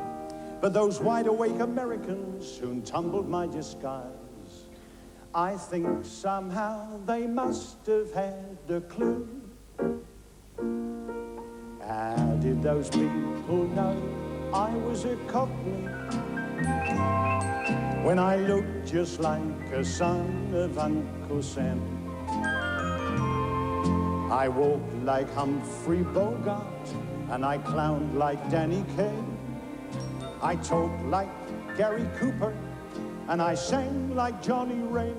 But those wide-awake Americans soon tumbled my disguise. I think somehow they must have had a clue. How did those people know I was a Cockney when I looked just like a son of Uncle Sam? I walked like Humphrey Bogart and I clowned like Danny Kaye. I talked like Gary Cooper and I sang like Johnny Ray.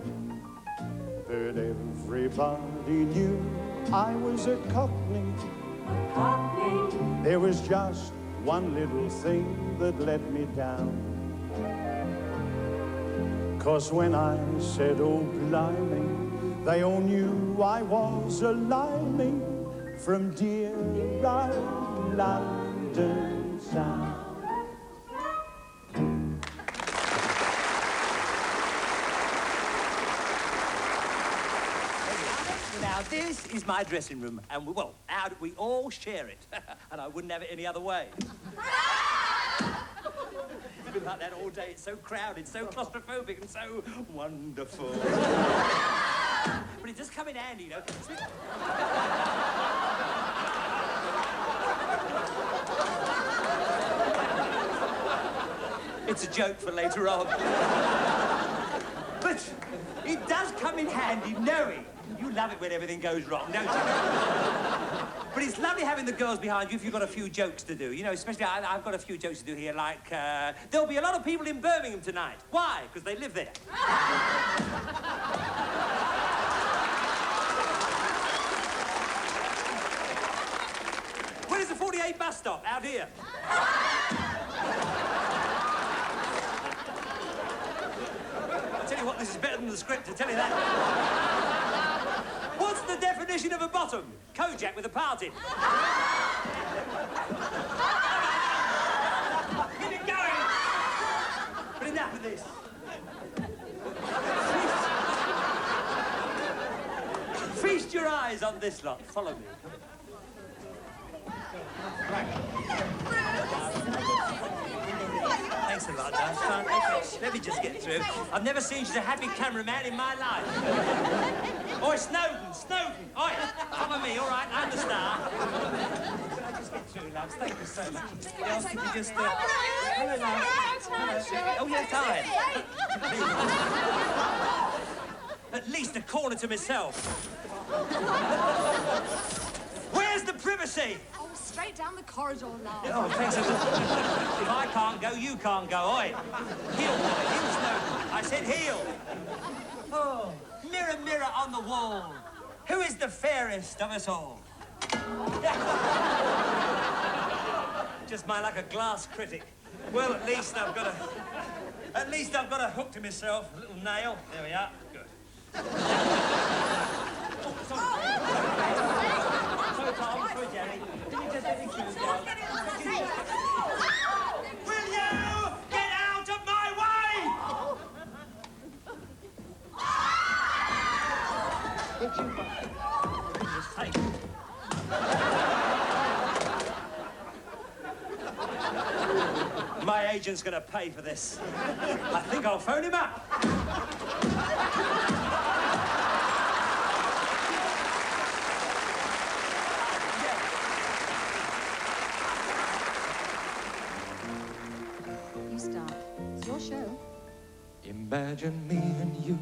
But everybody knew I was a Cockney. There was just one little thing that let me down. 'Cause when I said, oh blimey, they all knew I was a limey from dear old London town. Now, this is my dressing room, and well, we all share it, and I wouldn't have it any other way. It's been like that all day. It's so crowded, so claustrophobic, and so wonderful. But it does come in handy, you know. It's a joke for later on. But it does come in handy knowing. You love it when everything goes wrong, don't you? But it's lovely having the girls behind you if you've got a few jokes to do. You know, especially I've got a few jokes to do here, like, there'll be a lot of people in Birmingham tonight. Why? Because they live there. Where's the 48 bus stop? Out here. I tell you what, this is better than the script, I tell you that. What's the definition of a bottom? Kojak with a part in. Keep it going! But enough of this. Feast your eyes on this lot. Follow me. Right. Thanks a lot, Darcy. Okay, let me just get through. I've never seen such a happy cameraman in my life. Oi, Snowden! Oi, follow me, all right? I'm the star. Can I just get through, loves? Thank you so much. Else, could you just... Hello, love. Hello. Oh, yeah, fine. At least a corner to myself. Where's the privacy? Oh, straight down the corridor, love. Oh, thanks a lot. If I can't go, you can't go. Oi. Heel, Snowden. I said heel. Oh, mirror, mirror on the wall. Who is the fairest of us all? Just my like a glass critic. Well, at least I've got a hook to myself. A little nail. There we are. Good. Sorry, Tom. Sorry, Jerry. Did you just let me through, girl? Will you get out of my way? Would you mistake? My agent's gonna pay for this. I think I'll phone him up. You start. It's your show. Imagine me and you.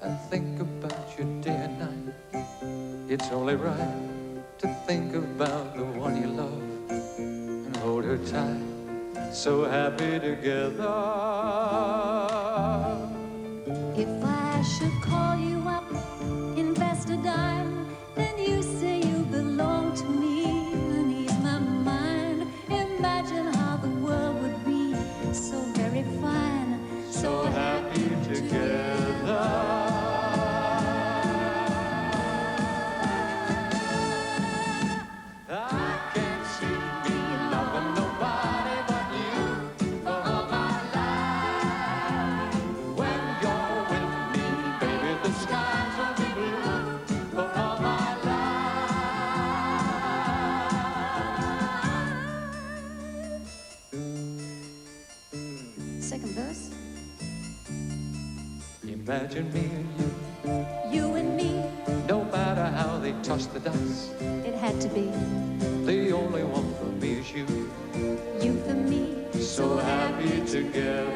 I think about you day and night. It's only right to think about the one you love and hold her tight. So happy together. If I should call you up, invest a dime, then you say you belong to me and ease my mind. Imagine how the world would be so very fine, so happy together. The sky Imagine me and you. You and me, No matter how they toss the dice, it had to be. the only one for me is you. You for me, So happy together.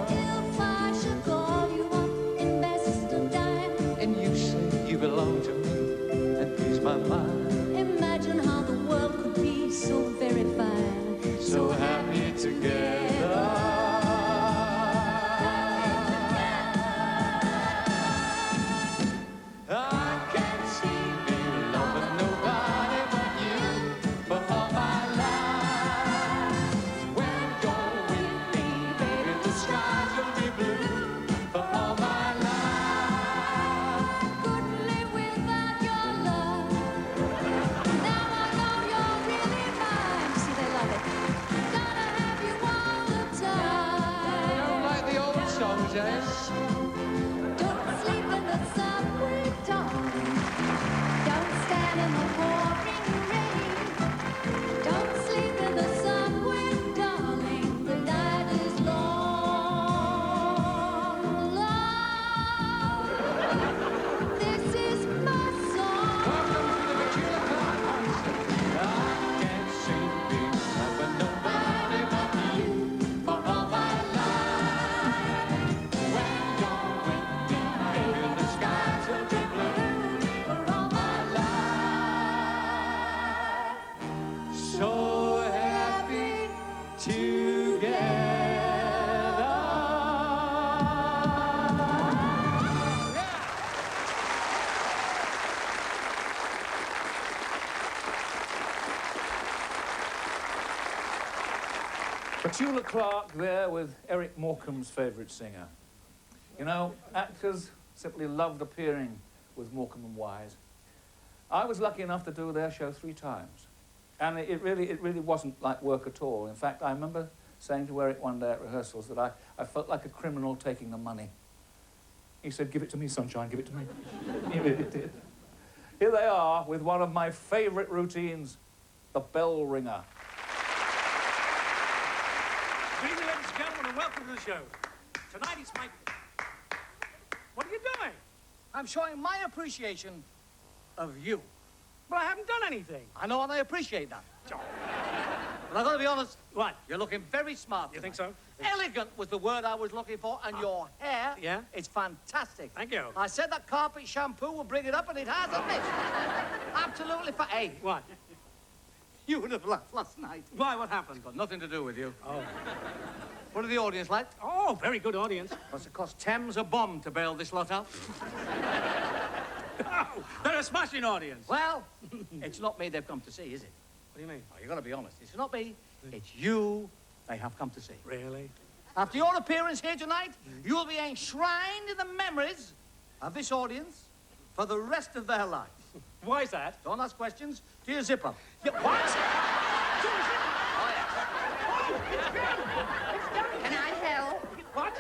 If I should call you up, invest a dime, And you say you belong to me and please my mind. imagine how the world could be so very fine. So happy together. I can't see me loving nobody but you for all my life. When you're with me, baby, the skies will be blue for all my life. Couldn't live without your love. Now I know you're really mine. See, they love it. Gotta have you all the time. You don't like the old songs, eh? Don't sleep in the subway, darling. Don't stand in the pouring rain. Don't sleep in the subway, darling. The night is long. Love, this is my song. I can't see me loving nobody but you for all my life. When you're with me, baby, the skies will be blue for all my life. So happy together. Petula Clark there with Eric Morecambe's favourite singer. You know, actors simply loved appearing with Morecambe and Wise. I was lucky enough to do their show 3 times. And it really wasn't like work at all. In fact, I remember saying to Eric one day at rehearsals that I felt like a criminal taking the money. He said, "Give it to me, sunshine, give it to me." He really did. Here they are with one of my favourite routines, the bell ringer. Good evening, ladies and gentlemen, and welcome to the show. Tonight it's my... What are you doing? I'm showing my appreciation of you. But I haven't done anything. I know, and I appreciate that. But I've got to be honest. What? You're looking very smart. You think so? Elegant was the word I was looking for, and your hair is fantastic. Thank you. I said that carpet shampoo will bring it up, and it has, hasn't it? Absolutely for A. What? You would have laughed last night. Why? What happened? Got nothing to do with you. Oh. What are the audience like? Oh, very good audience. Must have cost Thames a bomb to bail this lot out. Oh, they're a smashing audience. Well, it's not me they've come to see, is it? What do you mean? Oh, you've got to be honest. It's not me. It's you they have come to see. Really? After your appearance here tonight, you'll be enshrined in the memories of this audience for the rest of their lives. Why is that? Don't ask questions. To your zipper. Yeah, what? Can I help? What?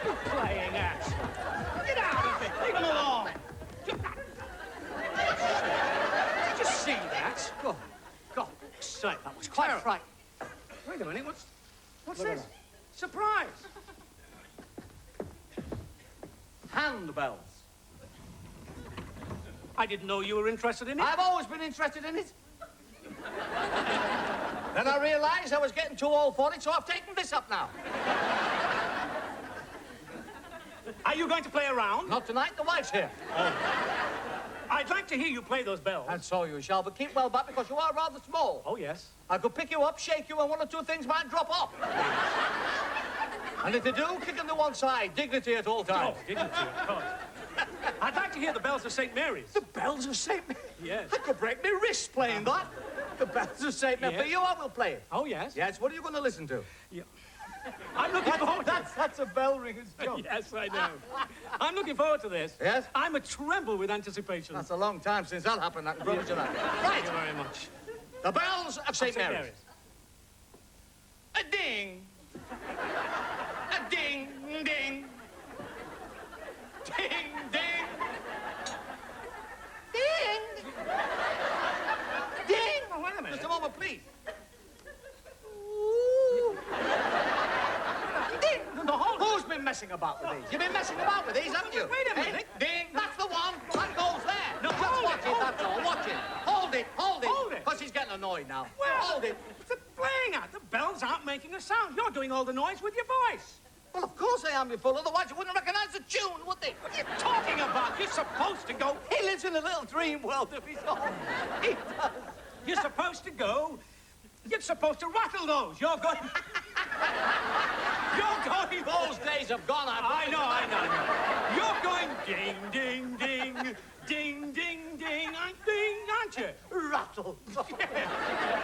You playing ass. Get out of it. Leave him alone. Did you see that? God, God's sake, that was quite frightening. Wait a minute. What's this? Surprise. Handbells. I didn't know you were interested in it. I've always been interested in it. Then I realized I was getting too old for it, so I've taken this up now. Are you going to play around? Not tonight, the wife's here. Oh. I'd like to hear you play those bells. And so you shall, but keep well back because you are rather small. Oh, yes. I could pick you up, shake you, and 1 or 2 things might drop off. And if they do, kick them to one side. Dignity at all times. Oh, dignity, of course. I'd like to hear the bells of St. Mary's. The bells of St. Mary's? Yes. I could break my wrist playing that. The bells of St. Mary's. Yes. For you, I will play it. Oh, yes? Yes, what are you going to listen to? Yeah. I'm looking forward to this. That's a bell ringer's joke. Yes, I know. I'm looking forward to this. Yes? I'm a tremble with anticipation. That's a long time since that happened, I can promise you that. Thank you very much. The bells of St. Mary's. A ding. A ding, ding. Ding, ding. Ding. Ding. Oh, wait a minute. Just a moment, please. messing about with these. You've been messing about with these, haven't you? Wait a minute. Ding, that's the one. That goes there. No, just hold watch it, it, that's all. Watch it. Hold it, hold it. Hold it. Because he's getting annoyed now. Well, hold it. What's it playing at? The bells aren't making a sound. You're doing all the noise with your voice. Well, of course I am, you fool. Otherwise you wouldn't recognize the tune, would they? What are you talking about? You're supposed to go. He lives in a little dream world of his own. He does. You're supposed to go. You're supposed to rattle those. You're going. You're going. Those days have gone. I know. You're going ding, ding, ding, ding, ding, ding, aren't you? Rattle.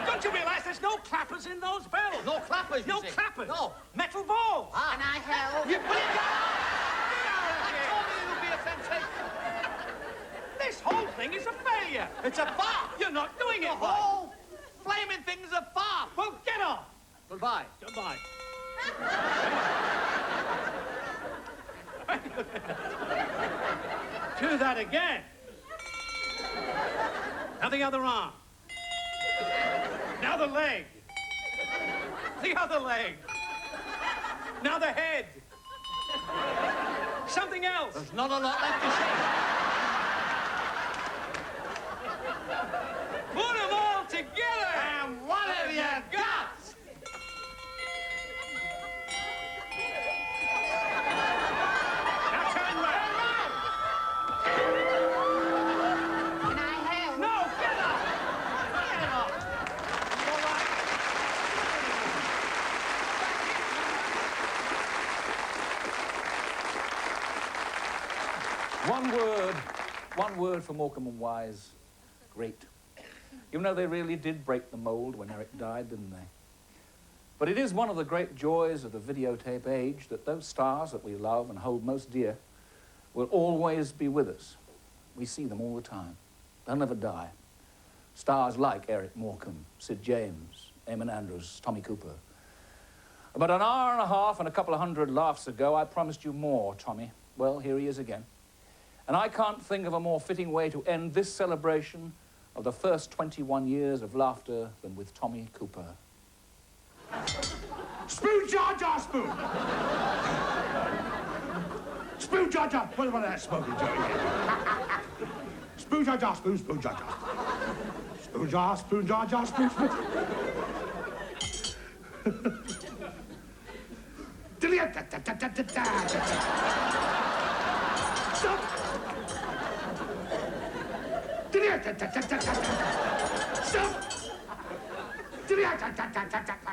Don't you realise there's no clappers in those bells? No clappers, you No see. clappers. No. Metal balls. Can I help? You put it down. I told you it would be a sensation. This whole thing is a failure. It's a farce. You're not doing it The right. whole flaming thing is a farce. Well, get off. Goodbye. Goodbye. Do that again. Now the other arm. Now the leg. The other leg. Now the head. Something else. There's not a lot left to say. Put them all together. And what have you got? Now turn round. Can I help? No, get up. Get up. One word for Morecambe and Wise. Great. Even though they really did break the mold when Eric died, didn't they? But it is one of the great joys of the videotape age that those stars that we love and hold most dear will always be with us. We see them all the time. They'll never die. Stars like Eric Morecambe, Sid James, Eamon Andrews, Tommy Cooper. About an hour and a half and a couple of hundred laughs ago, I promised you more, Tommy. Well, here he is again. And I can't think of a more fitting way to end this celebration of the first 21 years of laughter than with Tommy Cooper. Spoon, Jar Jar, spoon! Spoon, Jar Jar. What about that smoking joke? Spoon, Jar Jar, spoon, spoon, Jar Jar. Spoon, Jar, spoon, Jar Jar, spoon, spoon. Stop! Stop!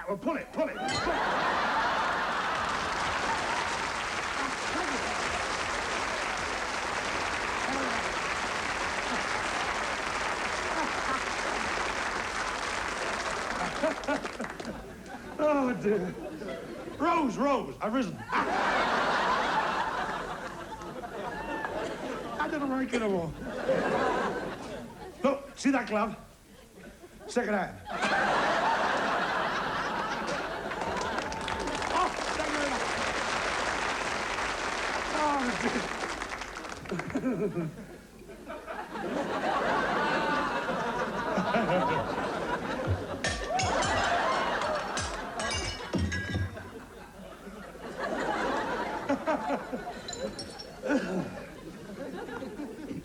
Well, pull it, pull it. Oh, dear. Rose, Rose, I've risen. I didn't like it anymore. Look, see that glove? Second hand. Oh, thank you very much.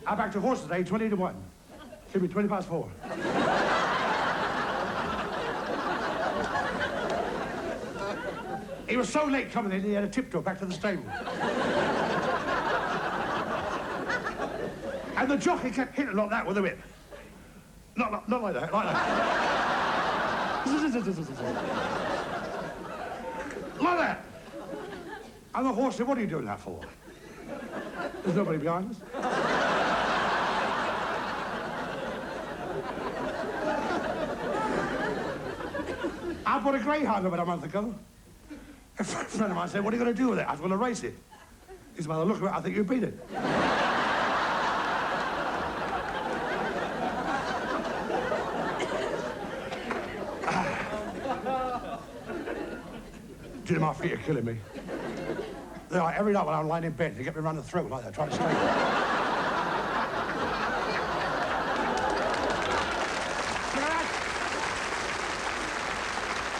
I backed a horse today, 20 to 1. Should be 20 past 4. He was so late coming in, he had a tiptoe back to the stable. And the jockey kept hitting like that with the whip. Not like that, like that. Like that. And the horse said, what are you doing that for? There's nobody behind us. I bought a greyhound about a month ago. A friend of mine said, what are you going to do with it? I was going to race it. He said, by the look of it, I think you beat it. Jim, my feet are killing me. They're like, every night when I'm lying in bed, they get me around the throat like that, trying to straighten.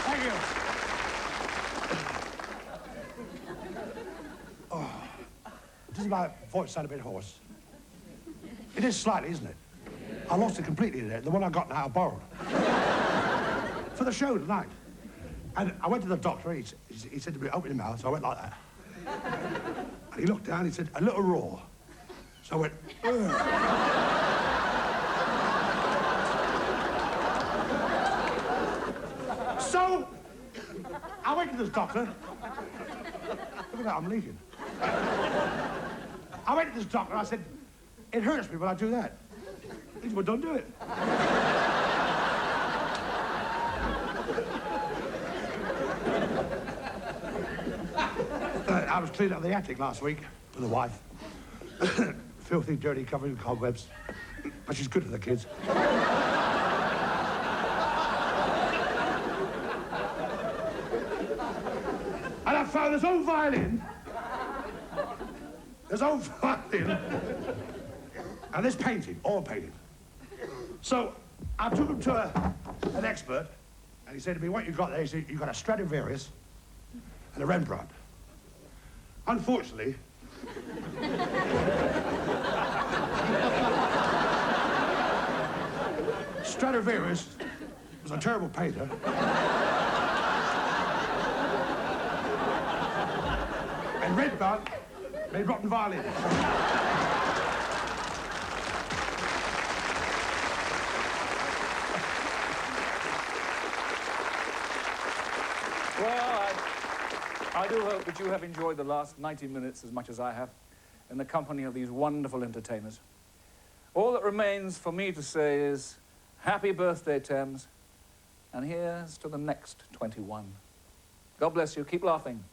Thank you. Oh. my voice sound a bit hoarse? It is slightly, isn't it? I lost it completely today. The one I got now I borrowed. For the show tonight. And I went to the doctor, he said to me, open your mouth, so I went like that. And he looked down, he said, a little raw. So I went, ugh. So, I went to this doctor. Look at that, I'm leaking. I went to this doctor, I said, it hurts me when I do that. He said, well, don't do it. I was cleaning up the attic last week with the wife. Filthy, dirty, covered in cobwebs. But she's good for the kids. And I found this old violin. This old violin. And this painting, all painting. So I took him to an expert, and he said to me, what you got there? He said, you got a Stradivarius and a Rembrandt. Unfortunately, Stradivarius was a terrible painter. And Rembrandt made rotten violins. Well, I do hope that you have enjoyed the last 90 minutes as much as I have in the company of these wonderful entertainers. All that remains for me to say is happy birthday, Thames, and here's to the next 21. God bless you. Keep laughing.